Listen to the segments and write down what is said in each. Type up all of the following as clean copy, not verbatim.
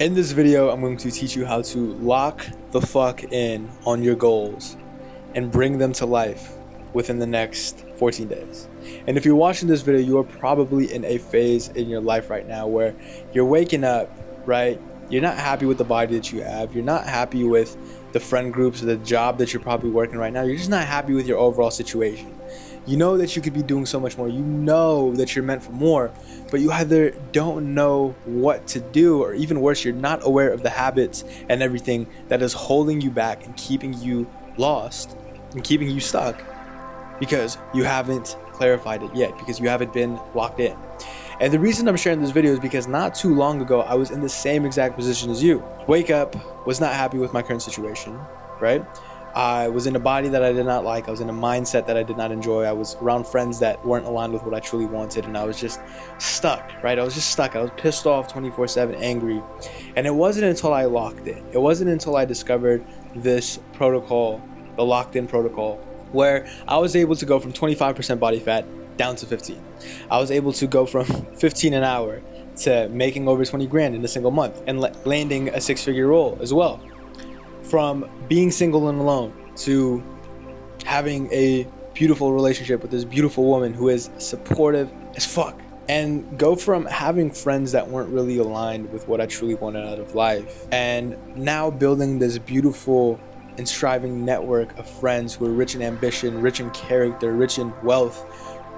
In this video, I'm going to teach you how to lock the fuck in on your goals and bring them to life within the next 14 days. And if you're watching this video, you are probably in a phase in your life right now where you're waking up, right? You're not happy with the body that you have. You're not happy with the friend groups or the job that you're probably working right now. You're just not happy with your overall situation. You know that you could be doing so much more. You know that you're meant for more, but you either don't know what to do, or even worse, you're not aware of the habits and everything that is holding you back and keeping you lost and keeping you stuck because you haven't clarified it yet, because you haven't been locked in. And the reason I'm sharing this video is because not too long ago, I was in the same exact position as you. Wake up, was not happy with my current situation, right? I was in a body that I did not like. I was in a mindset that I did not enjoy. I was around friends that weren't aligned with what I truly wanted, and I was just stuck, right? I was just stuck. I was pissed off 24/7, angry. And it wasn't until I locked in. It wasn't until I discovered this protocol, the locked in protocol, where I was able to go from 25% body fat down to 15. I was able to go from 15 an hour to making over 20 grand in a single month and landing a six-figure role as well. From being single and alone to having a beautiful relationship with this beautiful woman who is supportive as fuck. And go from having friends that weren't really aligned with what I truly wanted out of life, and now building this beautiful and striving network of friends who are rich in ambition, rich in character, rich in wealth,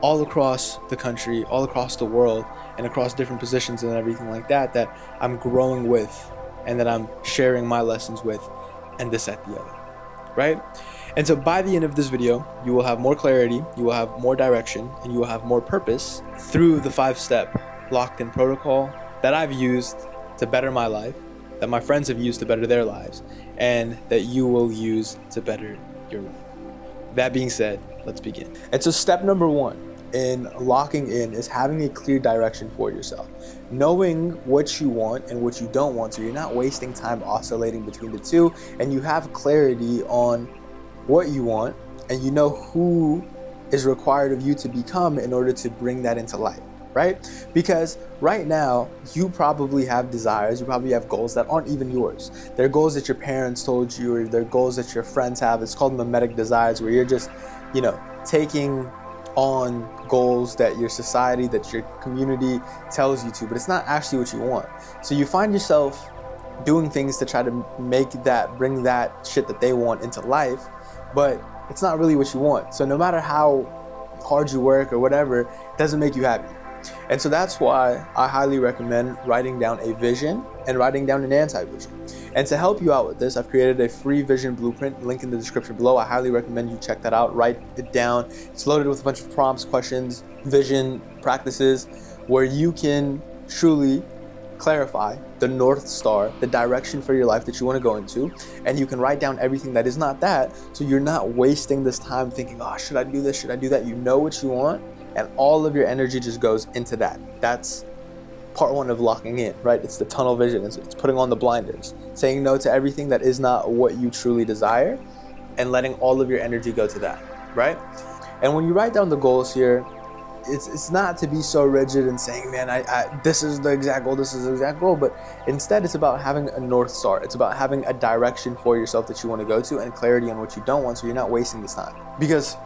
all across the country, all across the world, and across different positions and everything like that, that I'm growing with and that I'm sharing my lessons with, and this, that, the other, right? And so by the end of this video, you will have more clarity, you will have more direction, and you will have more purpose through the 5-step locked-in protocol that I've used to better my life, that my friends have used to better their lives, and that you will use to better your life. That being said, let's begin. And so step number 1 in locking in is having a clear direction for yourself. Knowing what you want and what you don't want, so you're not wasting time oscillating between the two, and you have clarity on what you want, and you know who is required of you to become in order to bring that into life, right? Because right now, you probably have desires, you probably have goals that aren't even yours. They're goals that your parents told you, or they're goals that your friends have. It's called mimetic desires, where you're just, taking on goals that your society, that your community tells you to, but it's not actually what you want. So you find yourself doing things to try to bring that shit that they want into life, but it's not really what you want. So no matter how hard you work or whatever, it doesn't make you happy. And so that's why I highly recommend writing down a vision and writing down an anti-vision. And to help you out with this, I've created a free vision blueprint, link in the description below. I highly recommend you check that out, write it down. It's loaded with a bunch of prompts, questions, vision practices, where you can truly clarify the North Star, the direction for your life that you want to go into, and you can write down everything that is not that, so you're not wasting this time thinking, oh, should I do this, should I do that? You know what you want, and all of your energy just goes into that. That's part 1 of locking in, right? It's the tunnel vision. It's putting on the blinders, saying no to everything that is not what you truly desire, and letting all of your energy go to that, right? And when you write down the goals here, it's not to be so rigid and saying, man, this is the exact goal, this is the exact goal, but instead it's about having a North Star. It's about having a direction for yourself that you want to go to, and clarity on what you don't want, so you're not wasting this time. Because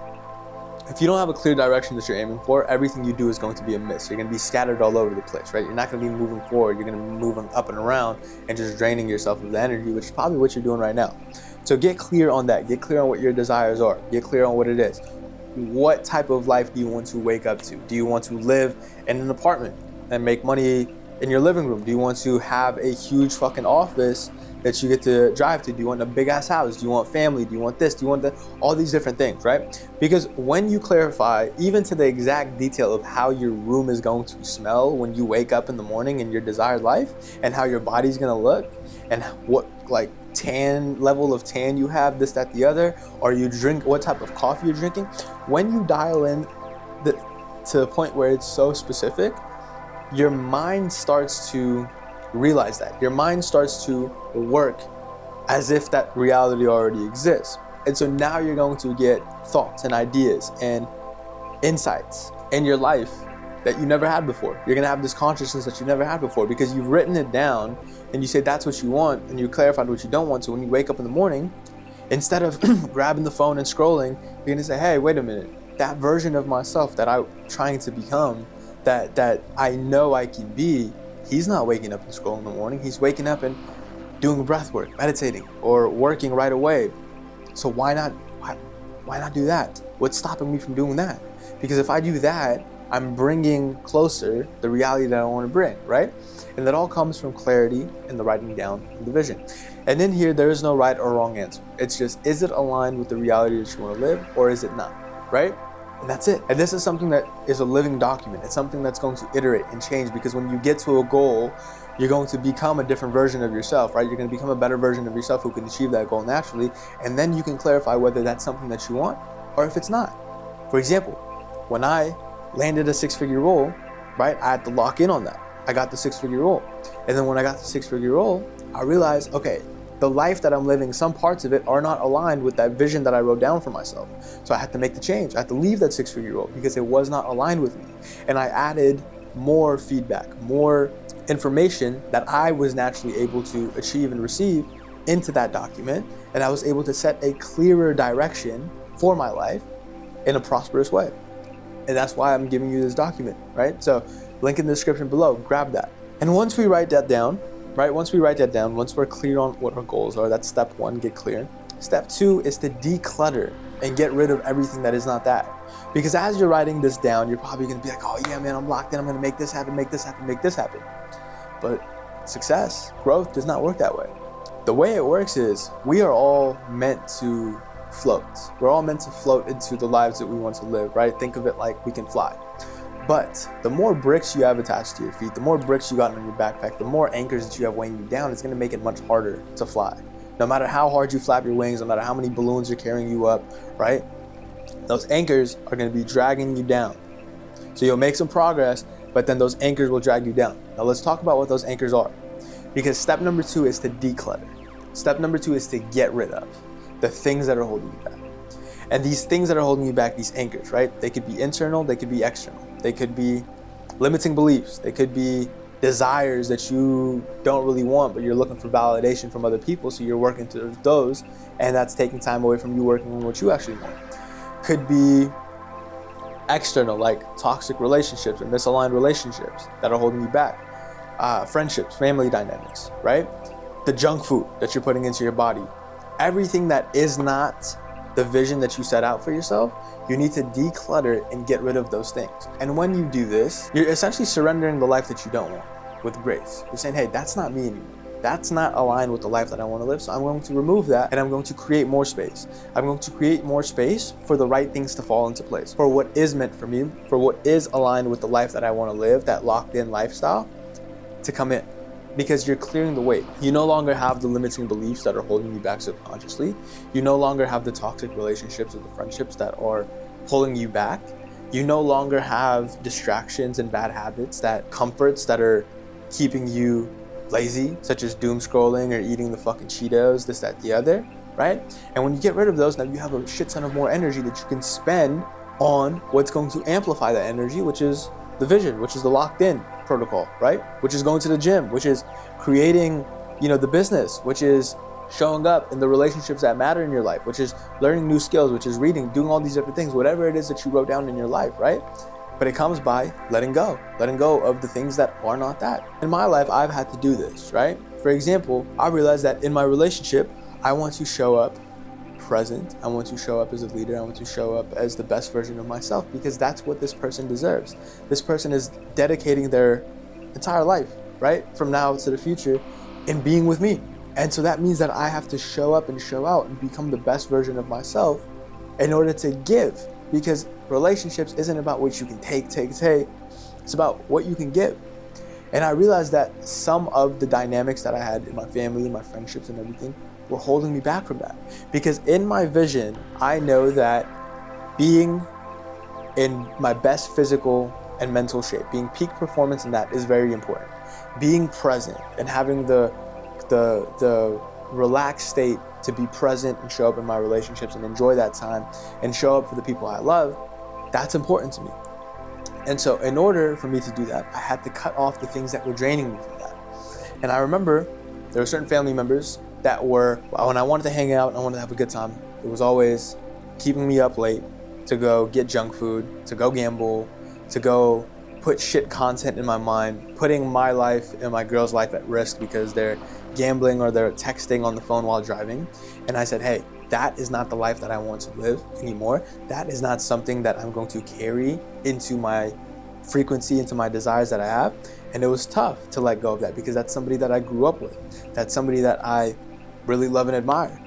if you don't have a clear direction that you're aiming for, everything you do is going to be a miss. You're going to be scattered all over the place, right? You're not going to be moving forward. You're going to be moving up and around and just draining yourself of the energy, which is probably what you're doing right now. So get clear on that. Get clear on what your desires are. Get clear on what it is. What type of life do you want to wake up to? Do you want to live in an apartment and make money in your living room? Do you want to have a huge fucking office that you get to drive to? Do you want a big ass house? Do you want family? Do you want this? Do you want that? All these different things, right? Because when you clarify, even to the exact detail of how your room is going to smell when you wake up in the morning in your desired life, and how your body's gonna look, and what level of tan you have, this, that, the other, or you drink, what type of coffee you're drinking, when you dial in to the point where it's so specific, your mind starts to realize that. Your mind starts to work as if that reality already exists. And so now you're going to get thoughts and ideas and insights in your life that you never had before. You're gonna have this consciousness that you never had before because you've written it down and you say that's what you want and you clarified what you don't want. So when you wake up in the morning, instead of grabbing the phone and scrolling, you're gonna say, hey, wait a minute, that version of myself that I'm trying to become, that I know I can be, he's not waking up and scrolling in the morning. He's waking up and doing breath work, meditating, or working right away. So why not do that? What's stopping me from doing that? Because if I do that, I'm bringing closer the reality that I want to bring, right? And that all comes from clarity and the writing down of the vision. And in here, there is no right or wrong answer. It's just, is it aligned with the reality that you want to live, or is it not, right? And that's it. And this is something that is a living document. It's something that's going to iterate and change, because when you get to a goal, you're going to become a different version of yourself, right? You're going to become a better version of yourself who can achieve that goal naturally. And then you can clarify whether that's something that you want or if it's not. For example, when I landed a 6-figure role, right, I had to lock in on that. I got the 6-figure role. And then when I got the 6-figure role, I realized, okay, the life that I'm living, some parts of it are not aligned with that vision that I wrote down for myself. So I had to make the change. I had to leave that 6-figure role because it was not aligned with me. And I added more feedback, more information that I was naturally able to achieve and receive into that document. And I was able to set a clearer direction for my life in a prosperous way. And that's why I'm giving you this document, right? So link in the description below, grab that. And once we write that down, right? Once we're clear on what our goals are, that's step 1, get clear. Step 2 is to declutter and get rid of everything that is not that. Because as you're writing this down, you're probably gonna be like, oh yeah, man, I'm locked in. I'm gonna make this happen, make this happen, make this happen. But success, growth does not work that way. The way it works is we are all meant to float. We're all meant to float into the lives that we want to live, right? Think of it like we can fly. But the more bricks you have attached to your feet, the more bricks you got in your backpack, the more anchors that you have weighing you down, it's gonna make it much harder to fly. No matter how hard you flap your wings, no matter how many balloons are carrying you up, right? Those anchors are gonna be dragging you down. So you'll make some progress, but then those anchors will drag you down. Now let's talk about what those anchors are. Because step number 2 is to declutter. Step number 2 is to get rid of the things that are holding you back. And these things that are holding you back, these anchors, right? They could be internal, they could be external. They could be limiting beliefs. They could be desires that you don't really want, but you're looking for validation from other people, so you're working towards those, and that's taking time away from you working on what you actually want. Could be external, like toxic relationships and misaligned relationships that are holding you back. Friendships, family dynamics, right? The junk food that you're putting into your body. Everything that is not the vision that you set out for yourself, you need to declutter and get rid of those things. And when you do this, you're essentially surrendering the life that you don't want with grace. You're saying, hey, that's not me anymore. That's not aligned with the life that I want to live. So I'm going to remove that and I'm going to create more space. I'm going to create more space for the right things to fall into place, for what is meant for me, for what is aligned with the life that I want to live, that locked in lifestyle to come in. Because you're clearing the way. You no longer have the limiting beliefs that are holding you back subconsciously. You no longer have the toxic relationships or the friendships that are pulling you back. You no longer have distractions and bad habits, comforts that are keeping you lazy, such as doom scrolling or eating the fucking Cheetos, this, that, the other, right? And when you get rid of those, now you have a shit ton of more energy that you can spend on what's going to amplify that energy, which is the vision, which is the locked in protocol, right? Which is going to the gym, which is creating, the business, which is showing up in the relationships that matter in your life, which is learning new skills, which is reading, doing all these different things, whatever it is that you wrote down in your life, right? But it comes by letting go of the things that are not that. In my life, I've had to do this, right? For example, I realized that in my relationship, I want to show up present. I want to show up as a leader. I want to show up as the best version of myself because that's what this person deserves. This person is dedicating their entire life, right? From now to the future in being with me. And so that means that I have to show up and show out and become the best version of myself in order to give, because relationships isn't about what you can take. It's about what you can give. And I realized that some of the dynamics that I had in my family, my friendships and everything were holding me back from that. Because in my vision, I know that being in my best physical and mental shape, being peak performance in that is very important. Being present and having the relaxed state to be present and show up in my relationships and enjoy that time and show up for the people I love, that's important to me. And so in order for me to do that, I had to cut off the things that were draining me from that. And I remember there were certain family members that were, when I wanted to hang out, I wanted to have a good time, it was always keeping me up late to go get junk food, to go gamble, to go put shit content in my mind, putting my life and my girl's life at risk because they're gambling or they're texting on the phone while driving. And I said, hey, that is not the life that I want to live anymore. That is not something that I'm going to carry into my frequency, into my desires that I have. And it was tough to let go of that because that's somebody that I grew up with. That's somebody that I really love and admire.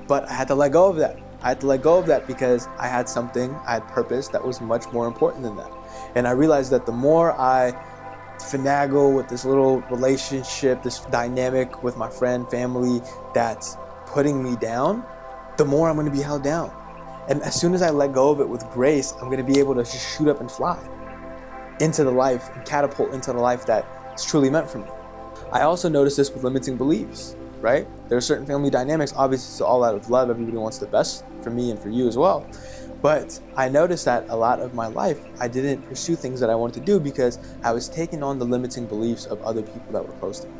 But I had to let go of that. I had to let go of that because I had something, I had purpose that was much more important than that. And I realized that the more I finagle with this little relationship, this dynamic with my friend, family that's putting me down, the more I'm going to be held down. And as soon as I let go of it with grace, I'm going to be able to just shoot up and fly into the life and catapult into the life that's truly meant for me. I also noticed this with limiting beliefs, right? There are certain family dynamics, obviously it's all out of love. Everybody wants the best for me and for you as well. But I noticed that a lot of my life, I didn't pursue things that I wanted to do because I was taking on the limiting beliefs of other people that were close to me.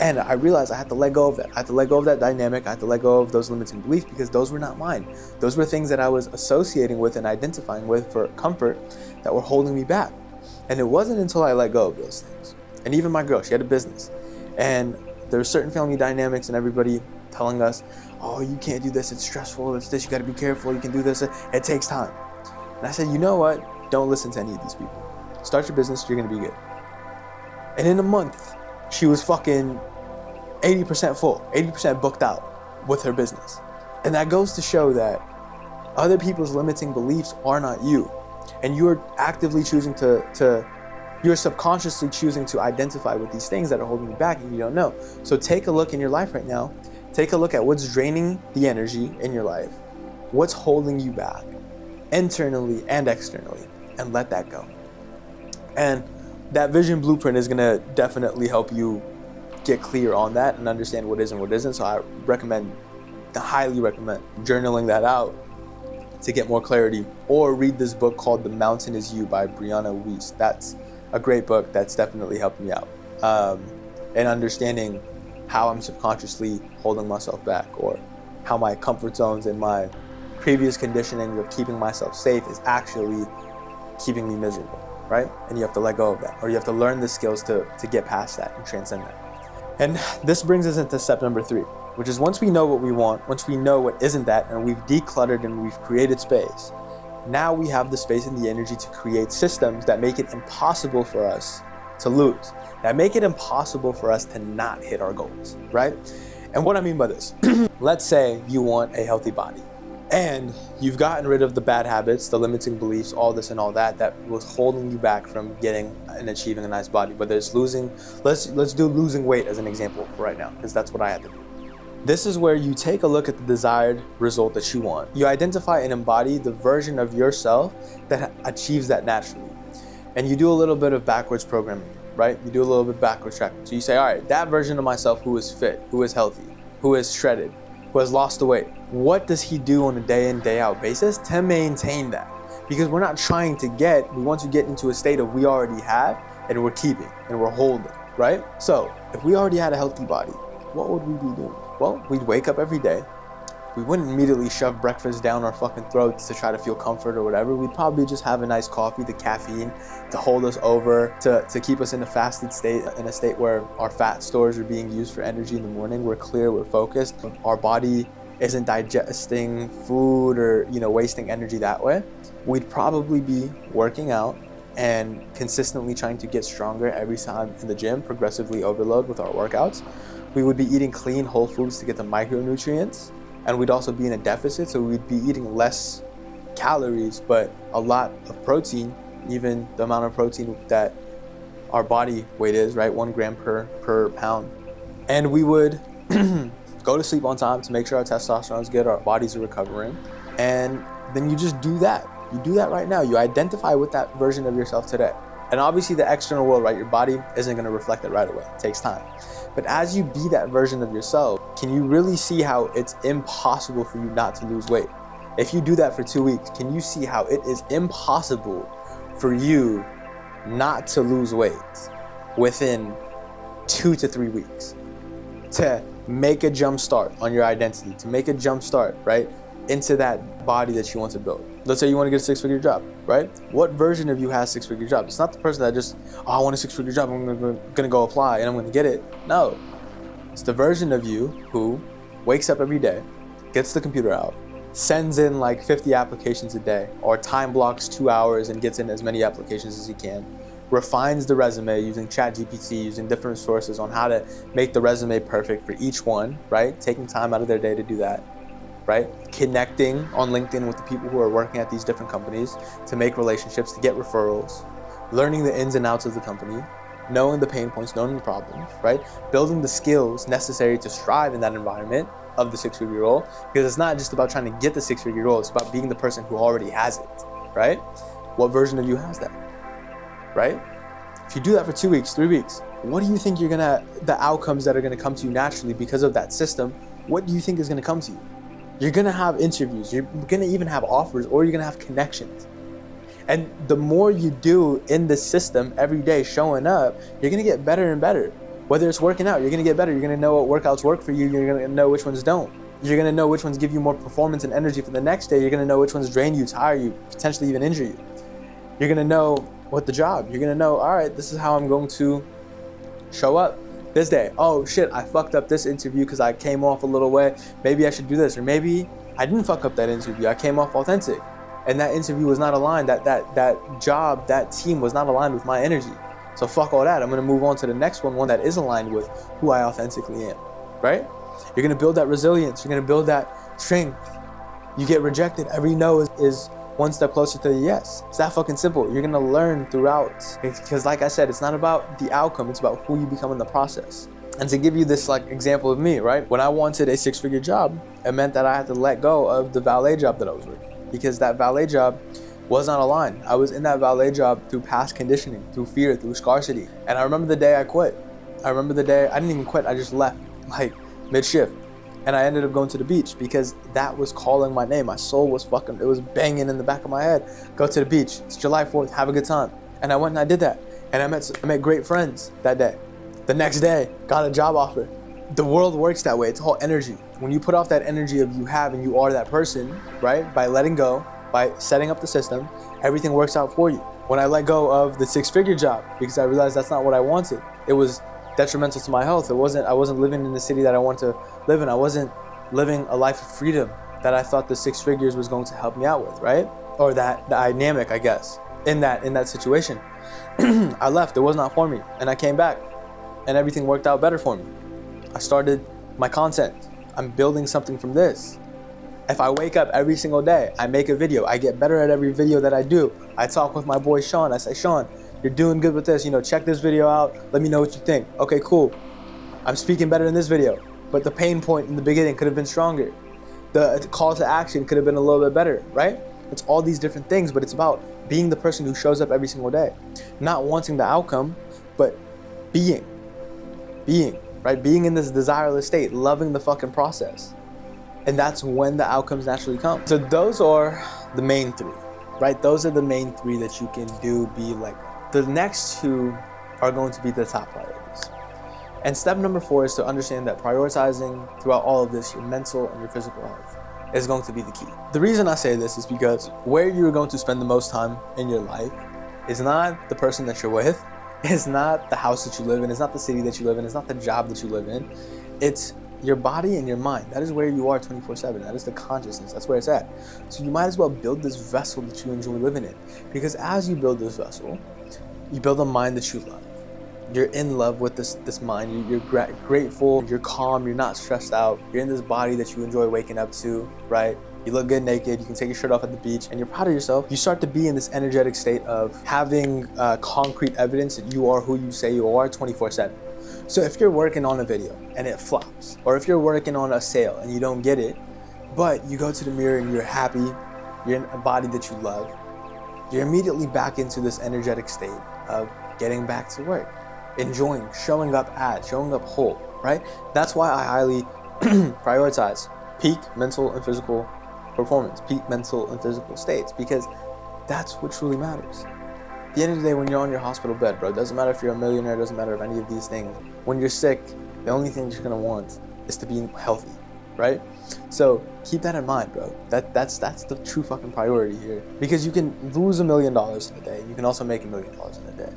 And I realized I had to let go of that. I had to let go of that dynamic. I had to let go of those limiting beliefs because those were not mine. Those were things that I was associating with and identifying with for comfort that were holding me back. And it wasn't until I let go of those things. And even my girl, she had a business. And there were certain family dynamics and everybody telling us, oh, you can't do this, it's stressful, it's this, you gotta be careful, you can do this, it takes time. And I said, you know what? Don't listen to any of these people. Start your business, you're gonna be good. And in a month, she was fucking 80% full, 80% booked out with her business. And that goes to show that other people's limiting beliefs are not you. And you're actively choosing you're subconsciously choosing to identify with these things that are holding you back and you don't know. So take a look in your life right now. Take a look at what's draining the energy in your life. What's holding you back internally and externally, and let that go. And that vision blueprint is gonna definitely help you get clear on that and understand what is and what isn't. So I highly recommend journaling that out to get more clarity, or read this book called The Mountain Is You by Brianna Weiss. That's a great book that's definitely helped me out. And understanding how I'm subconsciously holding myself back, or how my comfort zones and my previous conditioning of keeping myself safe is actually keeping me miserable, right? And you have to let go of that, or you have to learn the skills to get past that and transcend that. And this brings us into step number 3, which is once we know what we want, once we know what isn't that, and we've decluttered and we've created space, now we have the space and the energy to create systems that make it impossible for us to lose, that make it impossible for us to not hit our goals, right? And what I mean by this, let's say you want a healthy body and you've gotten rid of the bad habits, the limiting beliefs, all this and all that was holding you back from getting and achieving a nice body. Whether it's losing, let's do losing weight as an example right now, because that's what I had to do. This is where you take a look at the desired result that you want. You identify and embody the version of yourself that achieves that naturally. And you do a little bit of backwards programming, right? You do a little bit backwards tracking. So you say, all right, that version of myself who is fit, who is healthy, who is shredded, who has lost the weight, what does he do on a day in, day out basis to maintain that? Because we're not trying to we want to get into a state of we already have and we're keeping and we're holding, right? So if we already had a healthy body, what would we be doing? Well, we'd wake up every day. We wouldn't immediately shove breakfast down our fucking throats to try to feel comfort or whatever. We'd probably just have a nice coffee, the caffeine to hold us over, to keep us in a fasted state, in a state where our fat stores are being used for energy in the morning. We're clear, we're focused. Our body isn't digesting food or, wasting energy that way. We'd probably be working out and consistently trying to get stronger every time in the gym, progressively overload with our workouts. We would be eating clean, whole foods to get the micronutrients. And we'd also be in a deficit, so we'd be eating less calories, but a lot of protein, even the amount of protein that our body weight is, right? 1 gram per pound. And we would go to sleep on time to make sure our testosterone is good, our bodies are recovering. And then you just do that. You do that right now. You identify with that version of yourself today. And obviously the external world, right? Your body isn't gonna reflect it right away. It takes time. But as you be that version of yourself, can you really see how it's impossible for you not to lose weight? If you do that for 2 weeks, can you see how it is impossible for you not to lose weight within 2 to 3 weeks, to make a jump start on your identity, to make a jump start, right, into that body that you want to build. Let's say you want to get a 6-figure job, right? What version of you has a 6-figure job? It's not the person that just, oh, I want a 6-figure job, I'm gonna go apply and I'm gonna get it. No, it's the version of you who wakes up every day, gets the computer out, sends in like 50 applications a day, or time blocks 2 hours and gets in as many applications as he can, refines the resume using ChatGPT, using different sources on how to make the resume perfect for each one, right? Taking time out of their day to do that, right? Connecting on LinkedIn with the people who are working at these different companies to make relationships, to get referrals, learning the ins and outs of the company, knowing the pain points, knowing the problems, right? Building the skills necessary to strive in that environment of the 6-figure role, because it's not just about trying to get the 6-figure role, it's about being the person who already has it, right? What version of you has that, right? If you do that for 2 weeks, 3 weeks, what do you think the outcomes that are gonna come to you naturally because of that system, what do you think is gonna come to you? You're gonna have interviews, you're gonna even have offers, or you're gonna have connections. And the more you do in the system every day showing up, you're gonna get better and better. Whether it's working out, you're gonna get better. You're gonna know what workouts work for you. You're gonna know which ones don't. You're gonna know which ones give you more performance and energy for the next day. You're gonna know which ones drain you, tire you, potentially even injure you. You're gonna know what the job. You're gonna know, all right, this is how I'm going to show up this day. Oh shit, I fucked up this interview because I came off a little way. Maybe I should do this. Or maybe I didn't fuck up that interview. I came off authentic. And that interview was not aligned. That job, that team was not aligned with my energy. So fuck all that. I'm gonna move on to the next one that is aligned with who I authentically am, right? You're gonna build that resilience. You're gonna build that strength. You get rejected. Every no is one step closer to the yes. It's that fucking simple. You're gonna learn throughout. Because like I said, it's not about the outcome, it's about who you become in the process. And to give you this like example of me, right? When I wanted a 6-figure job, it meant that I had to let go of the valet job that I was working, because that valet job was not aligned. I was in that valet job through past conditioning, through fear, through scarcity. And I remember the day I quit. I remember the day, I didn't even quit, I just left, like mid-shift. And I ended up going to the beach because that was calling my name. My soul was it was banging in the back of my head. Go to the beach, it's July 4th, have a good time. And I went and I did that. And I met great friends that day. The next day, got a job offer. The world works that way, it's all energy. When you put off that energy of you have and you are that person, right? By letting go, by setting up the system, everything works out for you. When I let go of the 6-figure job, because I realized that's not what I wanted, it was detrimental to my health. I wasn't living in the city that I want to live in. I wasn't living a life of freedom that I thought the 6 figures was going to help me out with, right? Or that dynamic, I guess, in that situation. I left, it was not for me. And I came back and everything worked out better for me. I started my content. I'm building something from this. If I wake up every single day, I make a video, I get better at every video that I do. I talk with my boy Sean, I say, Sean, you're doing good with this, check this video out, let me know what you think. Okay, cool. I'm speaking better in this video, but the pain point in the beginning could have been stronger. The call to action could have been a little bit better, right? It's all these different things, but it's about being the person who shows up every single day. Not wanting the outcome, but being, right? Being in this desireless state, loving the fucking process. And that's when the outcomes naturally come. So those are the main 3, right? Those are the main 3 that you can do, be like. The next 2 are going to be the top priorities. And step number 4 is to understand that prioritizing throughout all of this, your mental and your physical health, is going to be the key. The reason I say this is because where you're going to spend the most time in your life is not the person that you're with, it's not the house that you live in, it's not the city that you live in, it's not the job that you live in, it's your body and your mind. That is where you are 24/7. That is the consciousness. That's where it's at. So you might as well build this vessel that you enjoy living in. Because as you build this vessel, you build a mind that you love. You're in love with this mind. You're grateful. You're calm. You're not stressed out. You're in this body that you enjoy waking up to, right? You look good naked. You can take your shirt off at the beach and you're proud of yourself. You start to be in this energetic state of having concrete evidence that you are who you say you are 24/7. So if you're working on a video and it flops, or if you're working on a sale and you don't get it, but you go to the mirror and you're happy, you're in a body that you love, you're immediately back into this energetic state of getting back to work, enjoying, showing up whole, right? That's why I highly prioritize peak mental and physical performance, peak mental and physical states, because that's what truly matters. At the end of the day, when you're on your hospital bed, bro, it doesn't matter if you're a millionaire, it doesn't matter if any of these things. When you're sick, the only thing you're gonna want is to be healthy, right? So keep that in mind, bro. That's the true fucking priority here. Because you can lose $1 million in a day. You can also make $1 million in a day.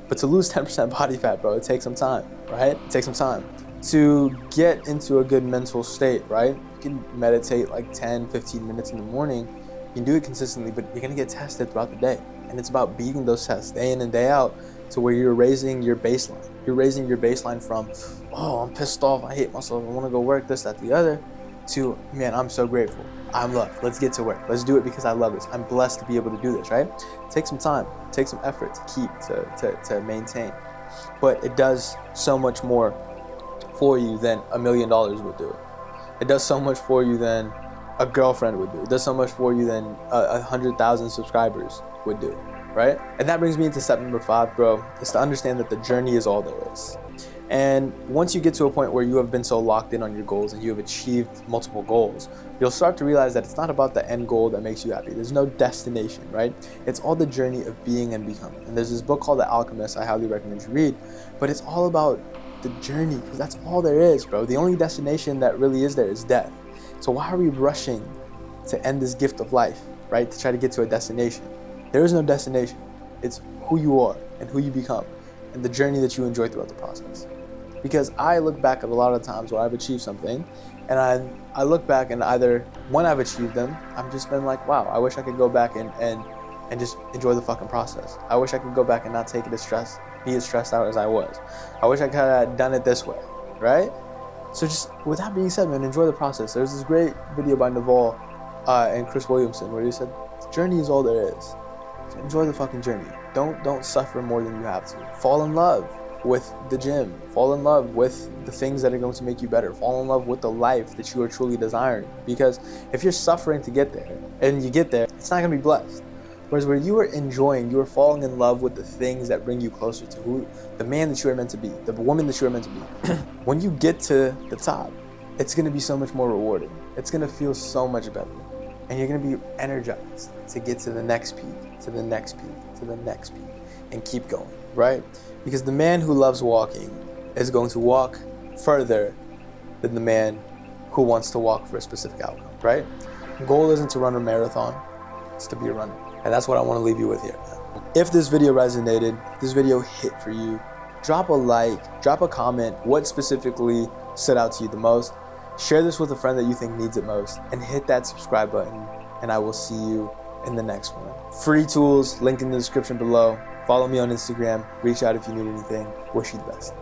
But to lose 10% body fat, bro, it takes some time, right? It takes some time. To get into a good mental state, right? You can meditate like 10, 15 minutes in the morning. You can do it consistently, but you're gonna get tested throughout the day. And it's about beating those tests day in and day out to where you're raising your baseline. You're raising your baseline from, oh, I'm pissed off, I hate myself, I wanna go work, this, that, the other, to, man, I'm so grateful, I'm loved, let's get to work, let's do it because I love this, I'm blessed to be able to do this, right? Take some time, take some effort to keep, to maintain. But it does so much more for you than $1 million would do. It does so much for you than a girlfriend would do. It does so much for you than 100,000 subscribers would do, right? And that brings me into step number 5, bro, is to understand that the journey is all there is. And once you get to a point where you have been so locked in on your goals and you have achieved multiple goals, you'll start to realize that it's not about the end goal that makes you happy. There's no destination, right? It's all the journey of being and becoming. And there's this book called The Alchemist I highly recommend you read, but it's all about the journey because that's all there is, bro. The only destination that really is there is death. So why are we rushing to end this gift of life, right? To try to get to a destination. There is no destination. It's who you are and who you become and the journey that you enjoy throughout the process. Because I look back at a lot of times where I've achieved something and I look back and either when I've achieved them, I've just been like, wow, I wish I could go back and just enjoy the fucking process. I wish I could go back and not take it as be as stressed out as I was. I wish I could have done it this way, right? So just with that being said, man, enjoy the process. There's this great video by Naval and Chris Williamson where he said, the journey is all there is. So enjoy the fucking journey. Don't suffer more than you have to. Fall in love with the gym. Fall in love with the things that are going to make you better. Fall in love with the life that you are truly desiring. Because if you're suffering to get there and you get there, it's not going to be blessed. Whereas where you are enjoying, you are falling in love with the things that bring you closer to the man that you are meant to be, the woman that you are meant to be. When you get to the top, it's going to be so much more rewarding. It's going to feel so much better. And you're going to be energized to get to the next peak, to the next peak, to the next peak, and keep going, right? Because the man who loves walking is going to walk further than the man who wants to walk for a specific outcome, right? The goal isn't to run a marathon, it's to be a runner. And that's what I want to leave you with here, man. If this video resonated, if this video hit for you, drop a like, drop a comment, what specifically stood out to you the most. Share this with a friend that you think needs it most, and hit that subscribe button, and I will see you in the next one. Free tools, link in the description below. Follow me on Instagram, reach out if you need anything. Wish you the best.